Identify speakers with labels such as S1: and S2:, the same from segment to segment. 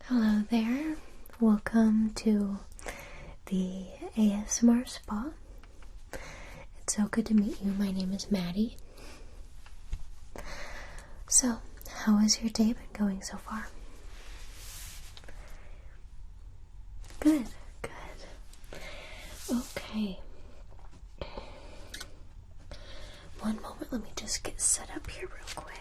S1: Hello there, welcome to the ASMR spa. It's so good to meet you. My name is Maddie. So, how has your day been going so far? Good, good. Okay. One moment, let me just get set up here real quick.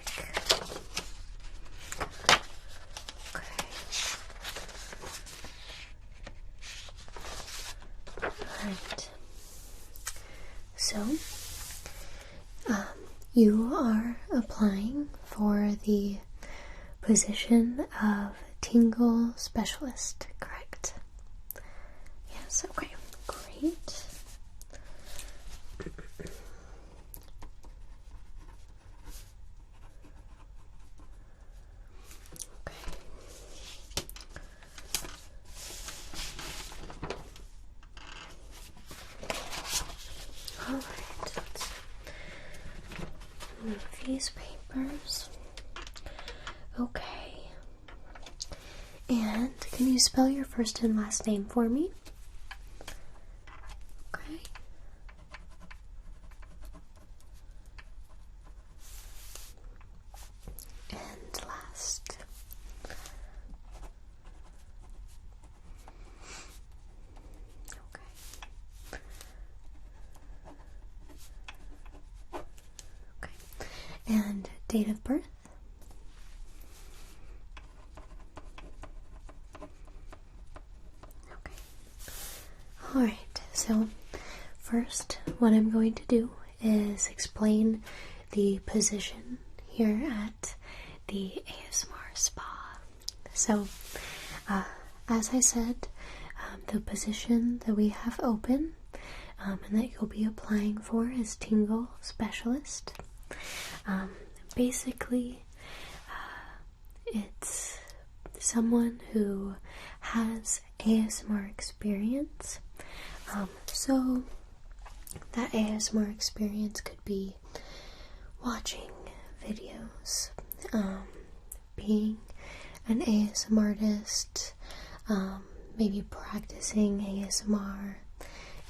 S1: Alright, so you are applying for the position of tingle specialist, correct? Yes, okay, great. Alright, let's move these papers. Okay. And can you spell your first and last name for me? Okay. And last. And date of birth? Okay. Alright, so first what I'm going to do is explain the position here at the ASMR spa. So, as I said, the position that we have open and that you'll be applying for is tingle specialist. Basically, it's someone who has ASMR experience. So that ASMR experience could be watching videos, being an ASMR artist, maybe practicing ASMR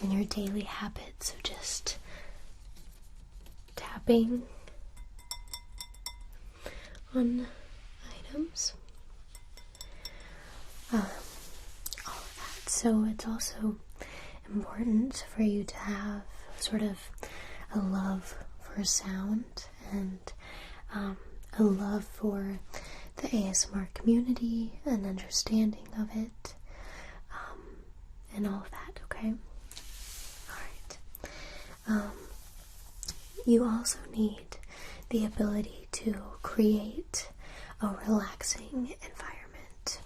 S1: in your daily habits of just tapping on items, all of that. So it's also important for you to have sort of a love for sound and a love for the ASMR community and understanding of it, and all of that, okay? Alright. You also need the ability to create a relaxing environment.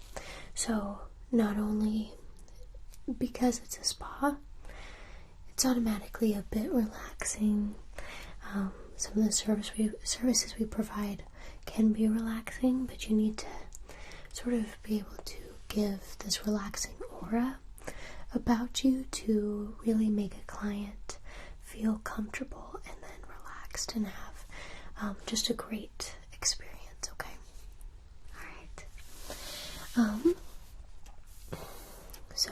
S1: So not only because it's a spa, it's automatically a bit relaxing. Some of the services we provide can be relaxing, but you need to sort of be able to give this relaxing aura about you to really make a client feel comfortable and then relaxed and have just a great experience, okay? Alright. So,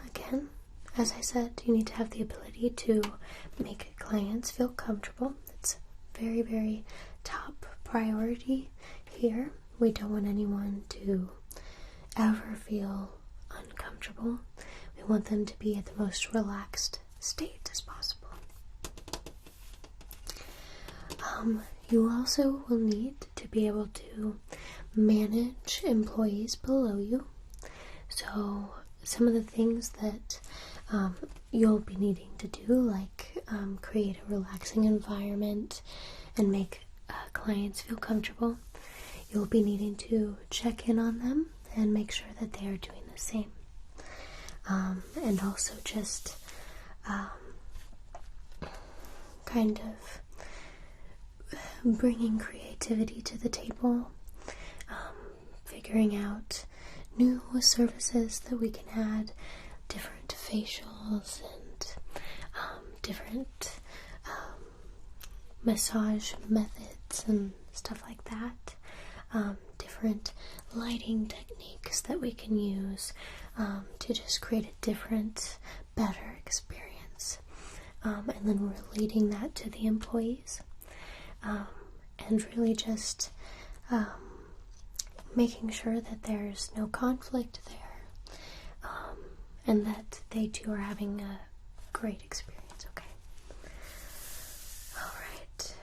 S1: again, as I said, you need to have the ability to make clients feel comfortable. It's very, very top priority here. We don't want anyone to ever feel uncomfortable. We want them to be at the most relaxed state as possible. You also will need to be able to manage employees below you. So some of the things that you'll be needing to do, like create a relaxing environment and make clients feel comfortable, you'll be needing to check in on them and make sure that they are doing the same. And also just kind of bringing creativity to the table, figuring out new services that we can add, different facials and different massage methods and stuff like that, different different lighting techniques that we can use to just create a different, better experience. And then relating that to the employees. And really just making sure that there's no conflict there, and that they too are having a great experience, okay? Alright.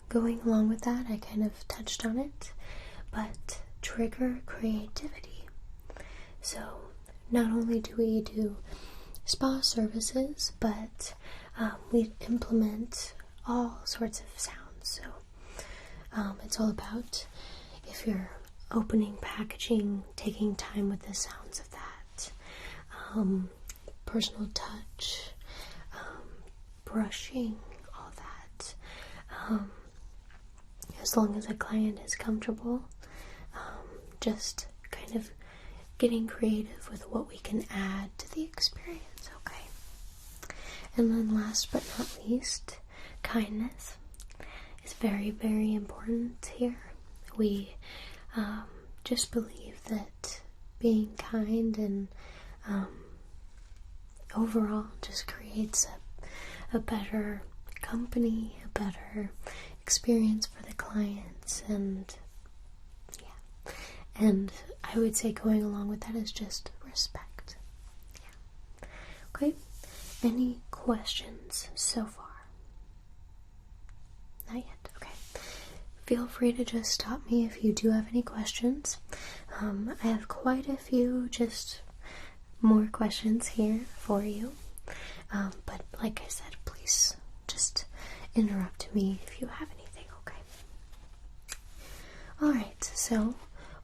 S1: Going along with that, I kind of touched on it, but trigger creativity. So, not only do we do spa services, but we implement all sorts of sounds. So it's all about, if you're opening packaging, taking time with the sounds of that, personal touch, brushing, all that. As long as a client is comfortable, just kind of getting creative with what we can add to the experience, okay? And then last but not least, kindness is very, very important here. We just believe that being kind and overall just creates a better company, a better experience for the clients, and yeah. And I would say going along with that is just respect. Yeah. Okay. Any questions so far? Not yet. Okay. Feel free to just stop me if you do have any questions. I have quite a few just more questions here for you. But like I said, please just interrupt me if you have anything, okay? Alright, so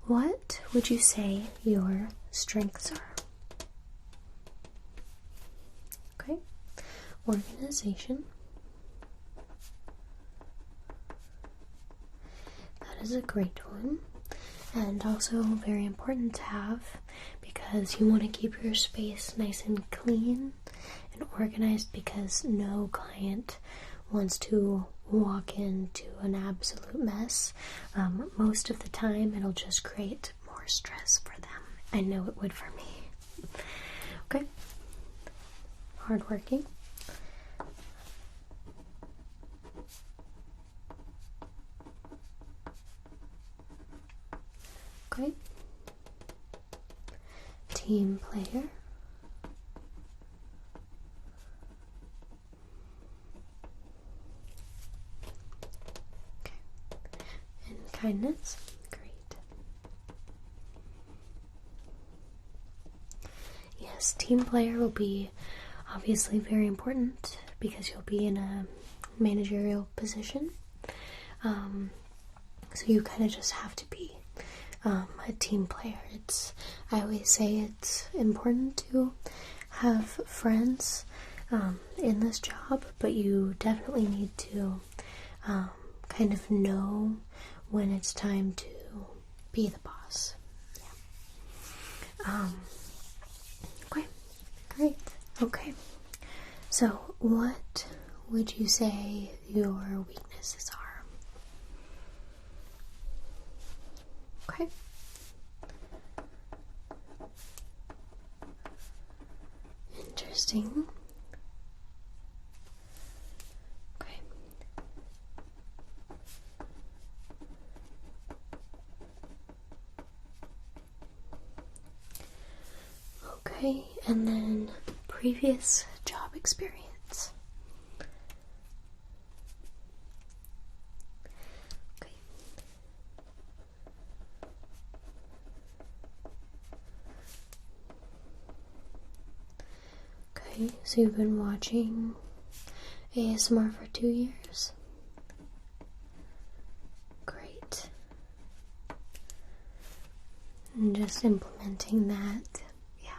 S1: what would you say your strengths are? Okay, organization. That is a great one, and also very important to have, because you want to keep your space nice and clean and organized, because no client wants to walk into an absolute mess. Most of the time it'll just create more stress for them. I know it would for me. Okay. Hardworking. Okay. Team player. Okay. And kindness. Great. Yes, team player will be obviously very important because you'll be in a managerial position. So you kind of just have to be a team player. I always say it's important to have friends in this job, but you definitely need to kind of know when it's time to be the boss. Yeah. Okay, great. Okay, so what would you say your weaknesses are? Okay. Interesting. Okay. Okay, and then previous job experience. Okay. Okay, so you've been watching ASMR for 2 years? Great. And just implementing that, yeah.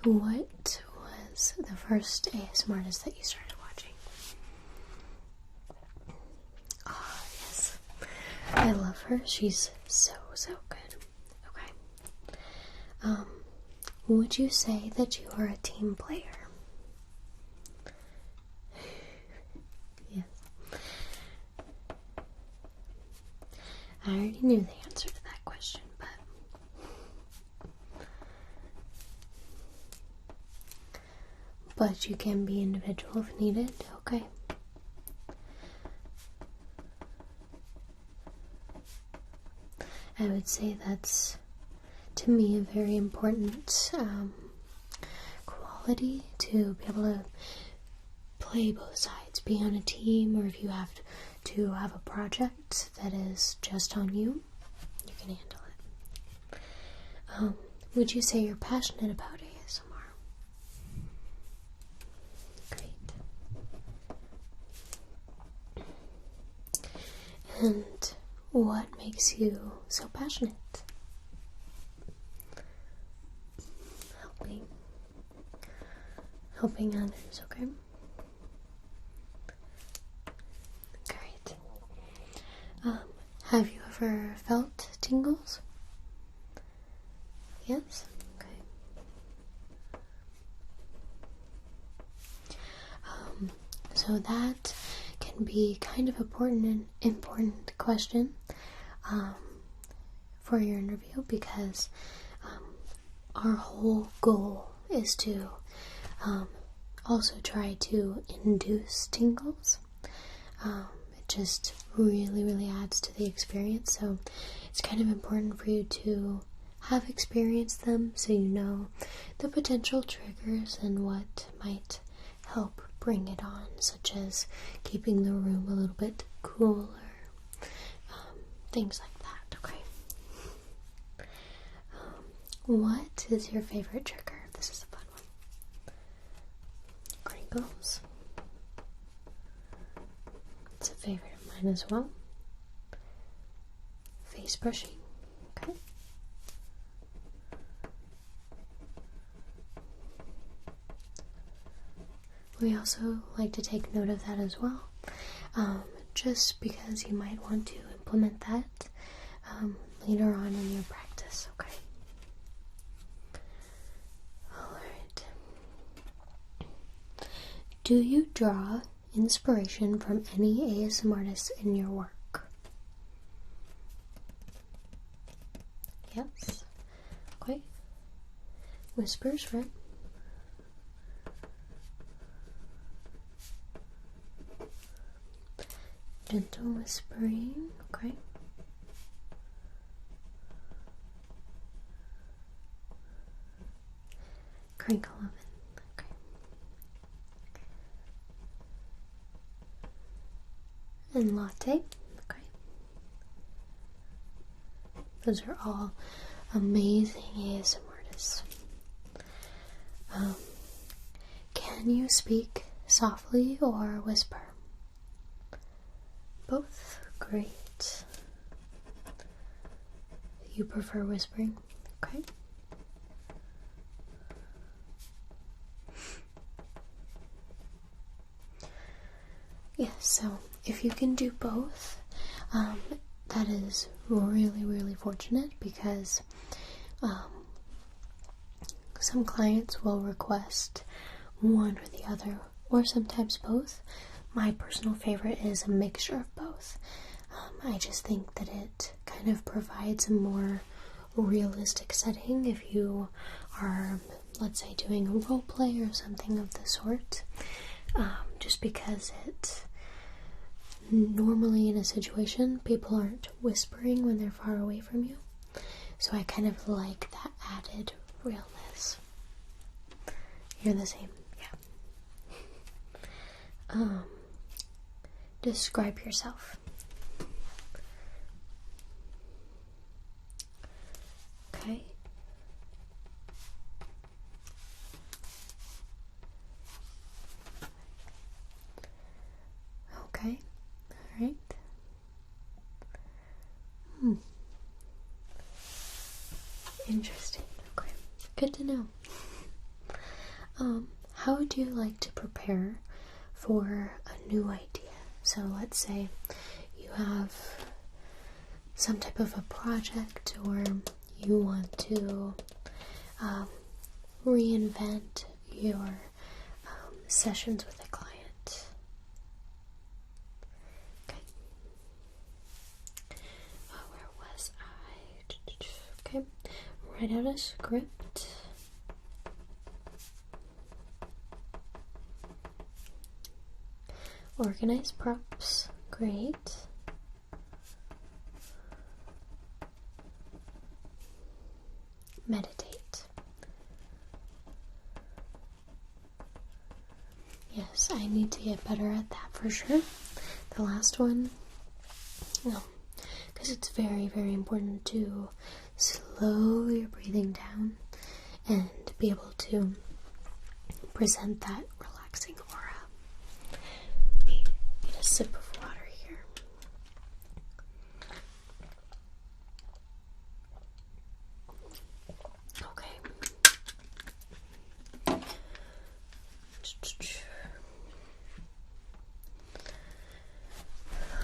S1: What was the first ASMR artist that you started watching? Oh, yes. I love her. She's so good. Okay. Would you say that you are a team player? I already knew the answer to that question, but you can be individual if needed, okay? I would say that's, to me, a very important quality, to be able to play both sides, be on a team, or if you have to have a project that is just on you, you can handle it. Would you say you're passionate about ASMR? Great. And what makes you so passionate? Helping others, okay? Great. Have you ever felt tingles? Yes? Okay. So that can be kind of an important question for your interview, because our whole goal is to also try to induce tingles. It just really adds to the experience, so it's kind of important for you to have experienced them so you know the potential triggers and what might help bring it on, such as keeping the room a little bit cooler, things like that, okay? What is your favorite trigger? This is a fun one. Crinkles. It's a favorite of mine as well. Face brushing. Okay. We also like to take note of that as well, just because you might want to implement that later on in your practice, okay? Alright. Do you draw inspiration from any ASMR artists in your work? Yes. Okay. Whispers, right? Gentle whispering, okay. Crinkle oven, okay. And latte, okay. Those are all amazing ASMR artists. Can you speak softly or whisper? Both? Great. You prefer whispering? Okay. Yes, so if you can do both, that is really fortunate, because some clients will request one or the other, or sometimes both. My personal favorite is a mixture of both. I just think that it kind of provides a more realistic setting if you are, let's say, doing a role play or something of the sort. Just because it normally in a situation people aren't whispering when they're far away from you, so I kind of like that added realness. You're the same, yeah. Describe yourself. Okay. Okay. Alright. Interesting. Okay. Good to know. How would you like to prepare for a new idea? So let's say you have some type of a project, or you want to reinvent your sessions with a client. Okay. Where write out a script. Organize props. Great. Meditate. Yes, I need to get better at that for sure. The last one, because it's very, very important to slow your breathing down and be able to present that relaxing aura. Let me get a sip of water here. Okay.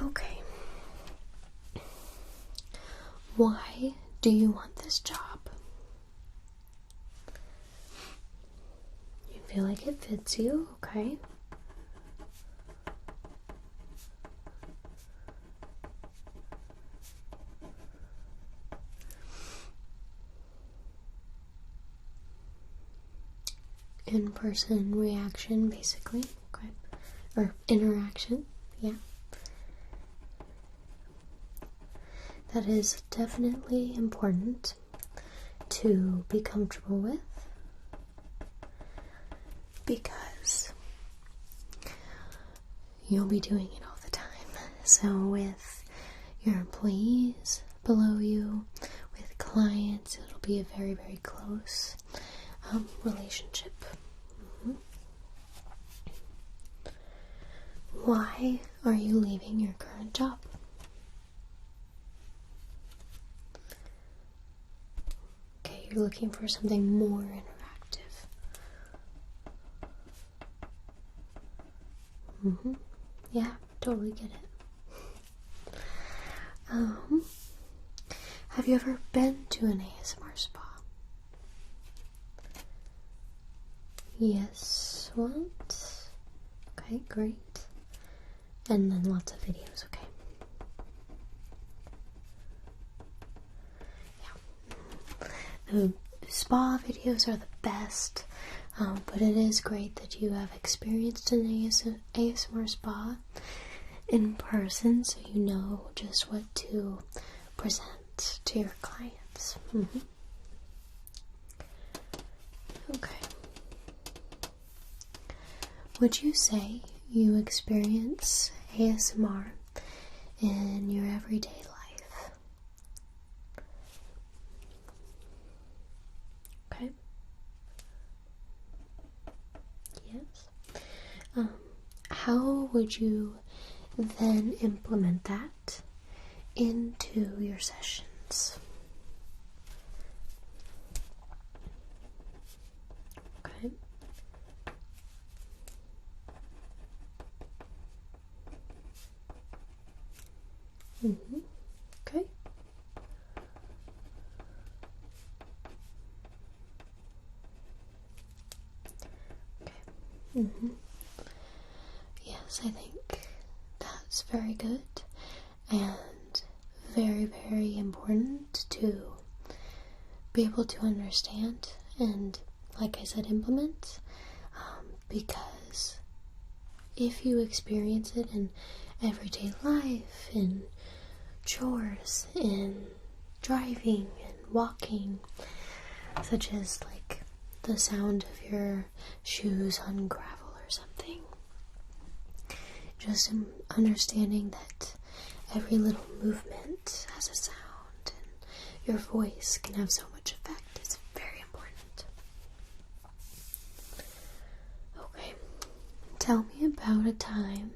S1: Okay. Why do you want this job? You feel like it fits you, okay? In-person reaction, basically, okay? Or interaction, yeah. That is definitely important to be comfortable with, because you'll be doing it all the time. So with your employees below you, with clients, it'll be a very, very close relationship. Why are you leaving your current job? Okay, you're looking for something more interactive. Yeah, totally get it. Have you ever been to an ASMR spa? Yes, once. Okay, great. And then lots of videos, okay. Yeah. The spa videos are the best, but it is great that you have experienced an ASMR spa in person, so you know just what to present to your clients. Okay. Would you say you experience ASMR in your everyday life? Okay. Yes. How would you then implement that into your sessions? Okay. Okay. Yes, I think that's very good and very, very important to be able to understand and, like I said, implement, because if you experience it in everyday life, in chores, in driving and walking, such as like the sound of your shoes on gravel or something, just understanding that every little movement has a sound and your voice can have so much effect is very important. Okay, tell me about a time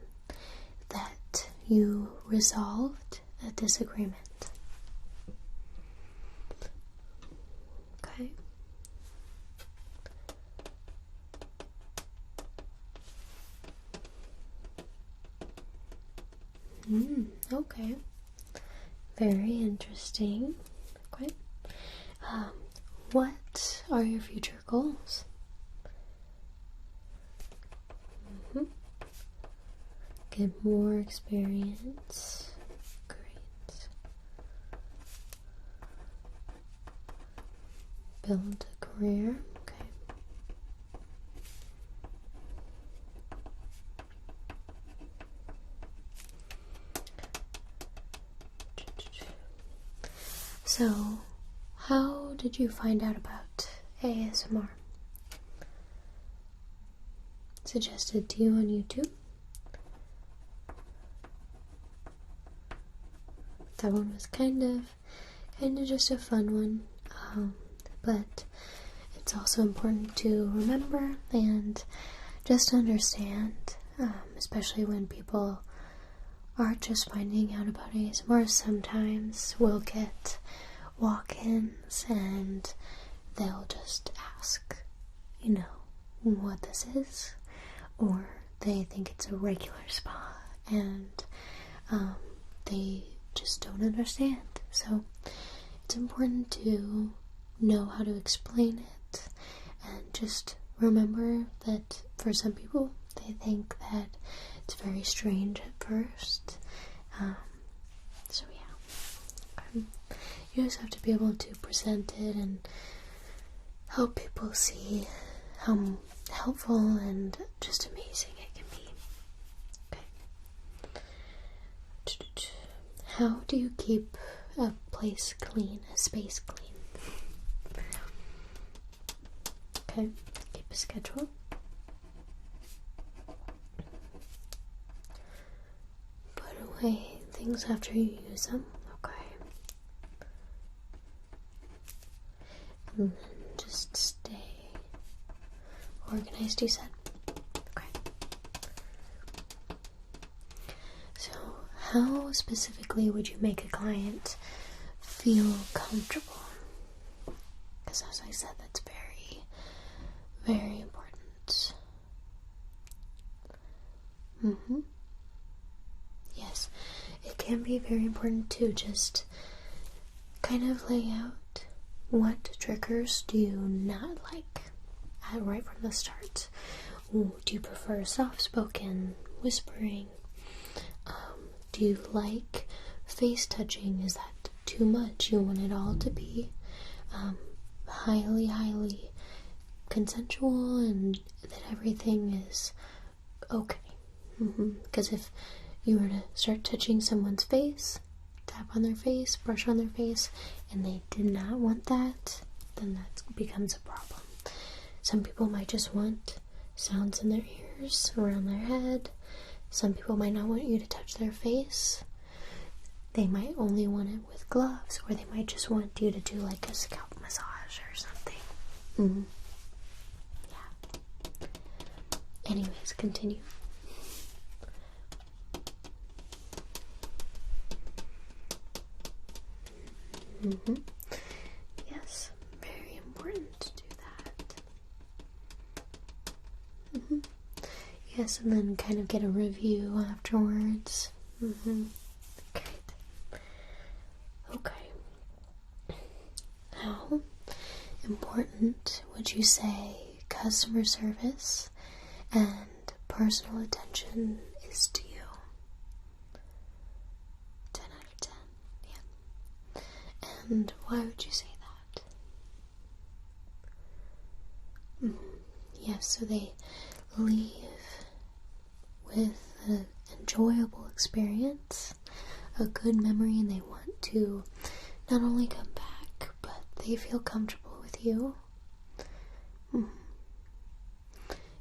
S1: that you resolved a disagreement. Okay. Okay. Very interesting. Okay. What are your future goals? Get more experience. Great. build a career. Okay. So, how did you find out about ASMR? Suggested to you on YouTube? That one was kind of just a fun one, but it's also important to remember and just understand, especially when people are just finding out about ASMR. Sometimes we'll get walk-ins and they'll just ask, what this is, or they think it's a regular spa and they just don't understand. So it's important to know how to explain it, and just remember that for some people they think that it's very strange at first. So yeah, you just have to be able to present it and help people see how helpful and just amazing it can be. Okay. How do you keep a place clean, a space clean? Okay, keep a schedule. Put away things after you use them. Okay. And then just stay organized, you said? Okay. So, how specifically would you make a client feel comfortable? Because as I said, that's very, very important. Yes, it can be very important to just kind of lay out what triggers do you not like right from the start. Do you prefer soft-spoken, whispering? Do you like face touching? Is that too much? You want it all to be highly consensual and that everything is okay. Because if you were to start touching someone's face, tap on their face, brush on their face, and they did not want that, then that becomes a problem. Some people might just want sounds in their ears, around their head. Some people might not want you to touch their face. They might only want it with gloves, or they might just want you to do like a scalp massage or something. Yeah. Anyways, continue. Yes, very important to do that. Yes, and then kind of get a review afterwards. Great. Okay. How important would you say customer service and personal attention is to you? 10 out of 10. Yeah. And why would you say that? Yes, so they leave with an enjoyable experience, a good memory, and they want to not only come back, but they feel comfortable with you.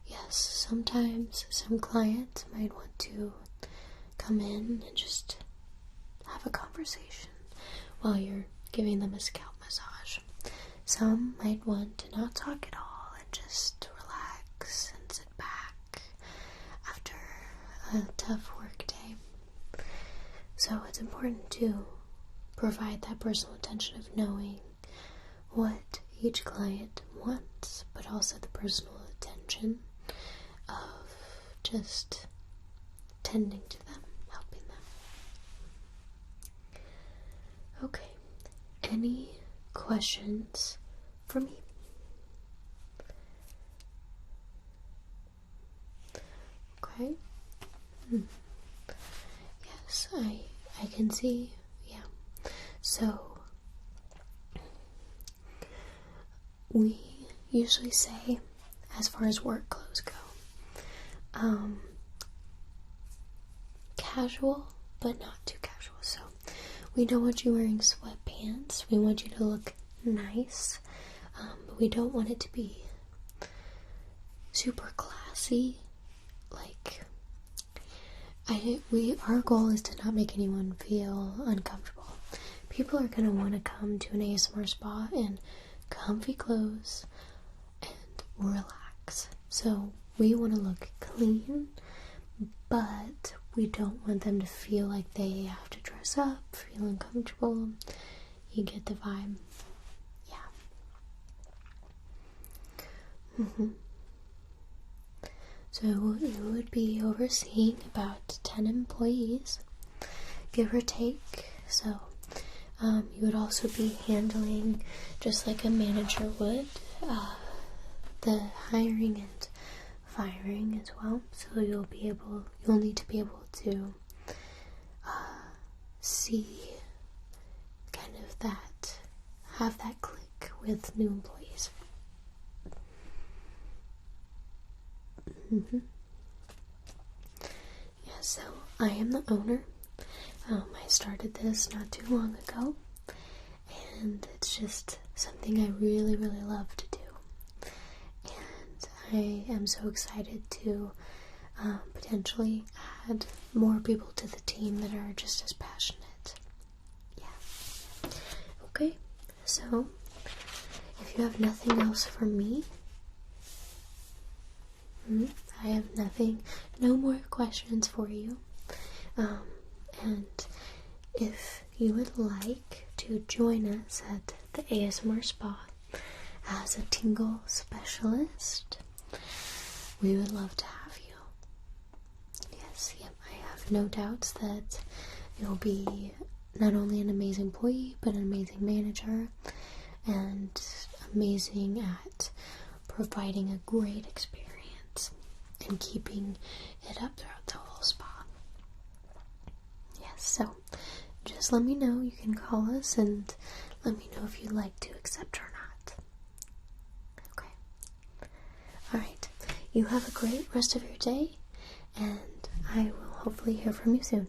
S1: Yes, sometimes some clients might want to come in and just have a conversation while you're giving them a scalp massage. Some might want to not talk at all and just relax and sit back after a tough work day. So it's important to provide that personal attention of knowing what each client wants, but also the personal attention of just tending to them, helping them. Okay, any questions for me? Okay. Yes, I can see, yeah. So, we usually say, as far as work clothes go, casual, but not too casual. So we don't want you wearing sweatpants. We want you to look nice, but we don't want it to be super classy. Like, our goal is to not make anyone feel uncomfortable. People are gonna want to come to an ASMR spa in comfy clothes and relax. So we want to look clean, but we don't want them to feel like they have to dress up, feel uncomfortable. You get the vibe. Yeah. So you would be overseeing about 10 employees, give or take. So you would also be handling, just like a manager would, the hiring and firing as well. So you'll need to be able to see kind of have that click with new employees. Yeah, so I am the owner. I started this not too long ago, and it's just something I really, really love to do. And I am so excited to potentially add more people to the team that are just as passionate. Yeah. Okay, so if you have nothing else for me, I have no more questions for you. And if you would like to join us at the ASMR Spa as a tingle specialist, we would love to have you. Yes, I have no doubts that you'll be not only an amazing employee, but an amazing manager, and amazing at providing a great experience and keeping it up throughout the whole spa. Yes, so just let me know. You can call us and let me know if you'd like to accept or not. Okay. Alright. You have a great rest of your day, and I will hopefully hear from you soon.